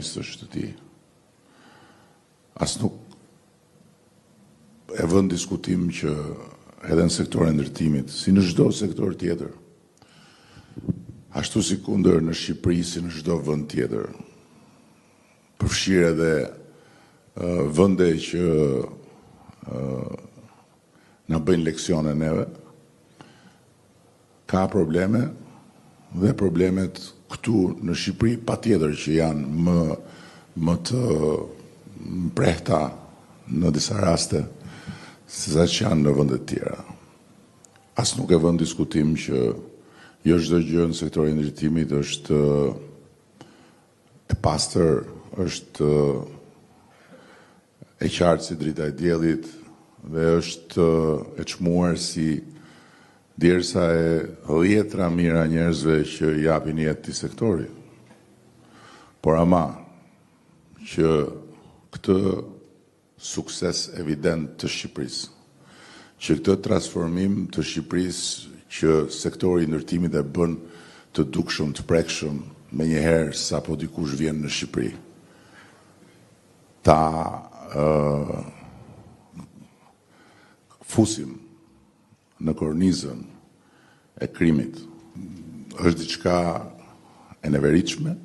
ekonomistësh të tij. As nuk e vën diskutim që edhe në sektorin e ndërtimit, si në çdo sektor tjetër, ashtu si kundër në Shqipëri, si në çdo vend tjetër, përfshirë edhe vende që na bëjnë leksione neve, ka probleme dhe problemet këtu në Shqipëri patjetër që janë më të mprehta në disa raste se sa që janë në vendet tjera. As nuk e vën diskutim që jo çdo gjë në sektorin e ndërtimit është e pastër, është e qartë si drita e diellit dhe është e çmuar si derisa e dhjetra mira njerëzve që japin jetë këtij sektori. Por ama që këtë sukses evident të Shqipërisë, që këtë transformim të Shqipërisë që sektori i ndërtimit e bën të dukshëm, të prekshëm, me njëherë sa po dikush vjen në Shqipëri, ta fusim në kornizën e krimit, është diçka e neveritshme,